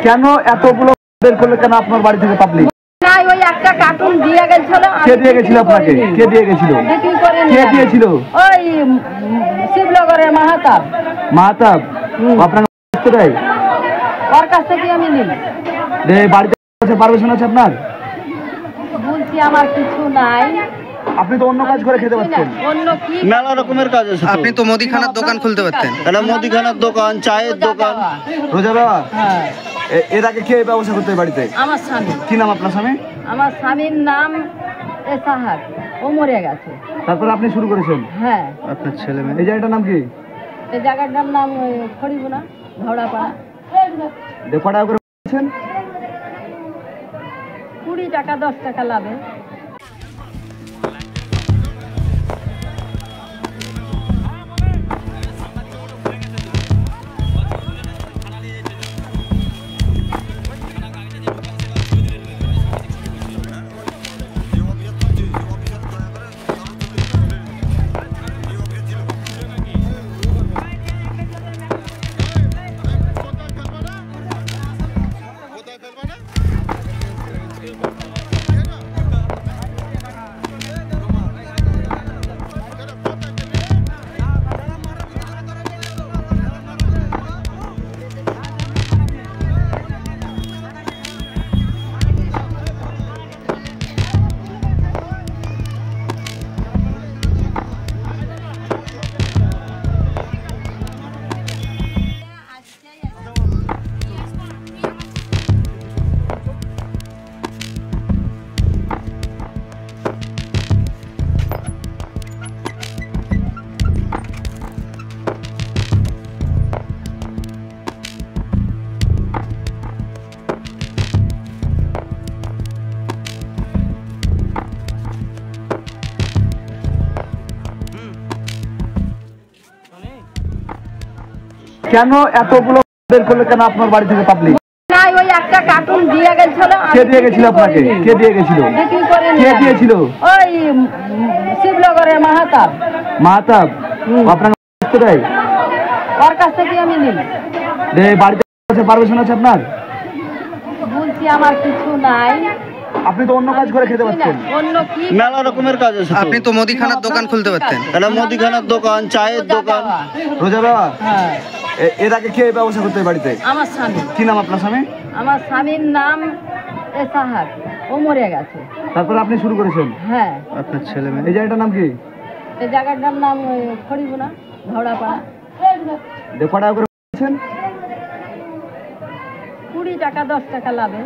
কেন এতগুলো বের করলে কেন আপনার বাড়ি থেকে পাবলিক? না, ওই একটা কার্টুন দিয়ে গেছিল। কে দিয়ে গেছিল আপনাকে? কে দিয়ে গেছিল? বিক্রি করে কে দিয়েছিল? ওই শিবনগরের মাহাতাব। মাহাতাব আপনাকে দেয়? ওর কাছ থেকে আমি নিই। বাড়িতে পারমিশন আছে আপনার? বলছি আমার কিছু নাই। আপনি তো অন্য কাজ করে খেতে পারতেন। অন্য কি মেলা রকমের কাজ আছে। আপনি তো মুদিখানার দোকান খুলতে পারতেন। এটা মুদিখানার দোকান, চায়ের দোকান। রোজা দেওয়া? হ্যাঁ। এর আগে কে ব্যবসা করতে বাড়িতে? আমার স্বামী। কি নাম আপনার স্বামী? আমার স্বামীর নাম এসাহাক, ও মরে গেছে। তারপর আপনি শুরু করেছেন? হ্যাঁ। আপনার ছেলে মেয়ে? এই জায়গাটার নাম কি? এই জায়গাটার নাম খড়িগুনা, ঘোড়াপাড়া। কটা করে করেছেন? 20 টাকা 10 টাকা লাভে। কেন এতগুলো বের করলে কেন আপনার বাড়ি থেকে পাবলিক? না, ওই একটা কার্টুন দিয়ে গেছিল। কে দিয়ে গেছিল আপনাকে? কে দিয়ে গেছিল? বিক্রি করে কে দিয়েছিল? ওই শিবনগরের মাহাতাব। মাহাতাব আপনাকে দেয়? ওর কাছ থেকে আমি নিই। বাড়িতে পারমিশন আছে আপনার? বলছি আমার কিছু নাই। আপনি তো অন্য কাজ করে খেতে পারতেন। অন্য কি মেলা রকমের কাজ আছে। আপনি তো মুদিখানার দোকান খুলতে পারতেন। এটা মুদিখানার দোকান, চায়ের দোকান। রোজা দেওয়া? হ্যাঁ। এর আগে কে ব্যবসা করতে বাড়িতে? আমার স্বামী। কি নাম আপনার স্বামী? আমার স্বামীর নাম এসাহাক, ও মরে গেছে। তারপর আপনি শুরু করেছেন? হ্যাঁ। আপনার ছেলে মেয়ে? এই জায়গাটার নাম কি? এই জায়গাটার নাম খড়িগুনা, ঘোড়াপাড়া। কটা করে করেছেন? 20 টাকা 10 টাকা লাভে।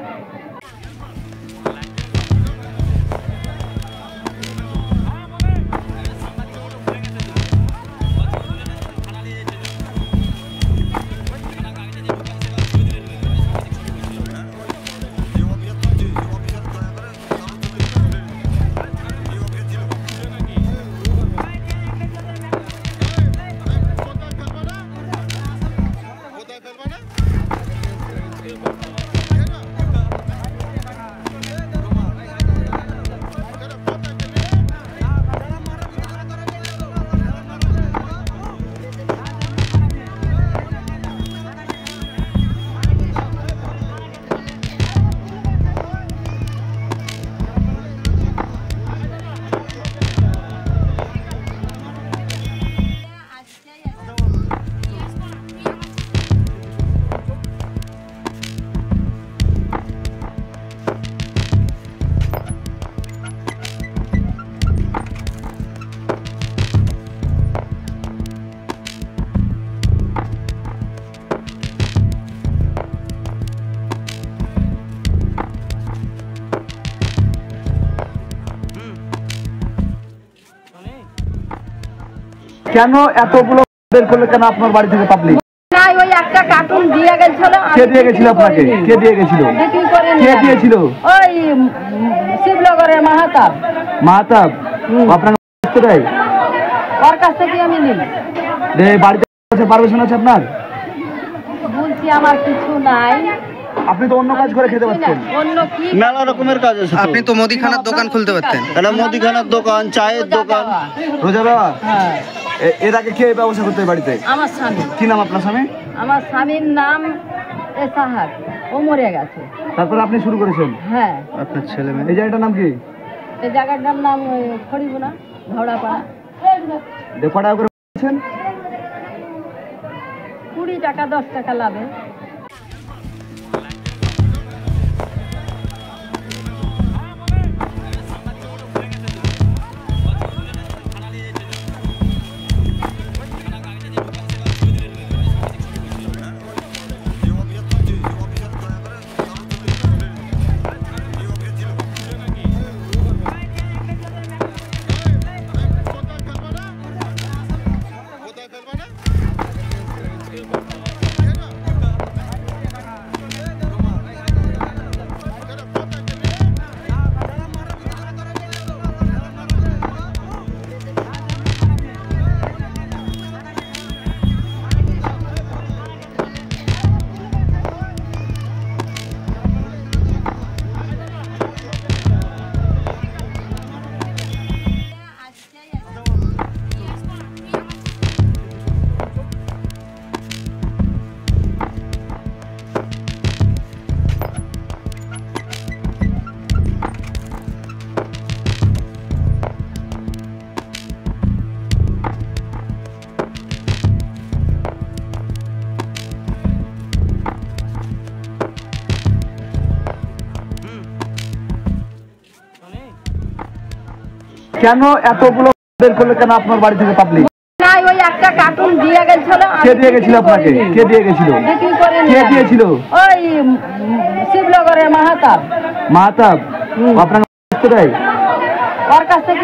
কেন এতগুলো বের করলে কেন আপনার বাড়ি থেকে পাবলিক? না, ওই একটা কার্টুন দিয়ে গেছিল। কে দিয়ে গেছিল আপনাকে? কে দিয়ে গেছিল? বিক্রি করে কে দিয়েছিল? ওই শিবনগরের মাহাতাব। মাহাতাব আপনাকে দেয়? ওর কাছ থেকে আমি নিই। বাড়িতে পারমিশন আছে আপনার? বলছি আমার কিছু নাই। আপনি তো অন্য কাজ করে খেতে পারতেন। অন্য কি মেলা রকমের কাজ আছে। আপনি তো মুদিখানার দোকান খুলতে পারতেন। এটা মুদিখানার দোকান, চায়ের দোকান। রোজা দেওয়া? হ্যাঁ। এর আগে কে ব্যবসা করতে বাড়িতে? আমার স্বামী। কি নাম আপনার স্বামী? আমার স্বামীর নাম এসাহাক, ও মরে গেছে। তারপরে আপনি শুরু করেছেন? হ্যাঁ। আপনার ছেলে মেয়ে? এই জায়গাটার নাম কি? এই জায়গাটার নাম খড়িবোনা, ভাওড়াপাড়া। কত টাকা করে পেয়েছেন? 20 টাকা 10 টাকা লাভে। কেন এতগুলো বের করলে কেন আপনার বাড়ি থেকে পাবলিক? না, ওই একটা কার্টুন দিয়ে গেছিল। কে দিয়ে গেছিল আপনাকে? কে দিয়ে গেছিল? বিক্রি করে কে নিলাম। দিয়েছিল? ওই শিবনগরের মাহাতাব। মাহতাব আপনাকে দেয়? ওর কাছ থেকে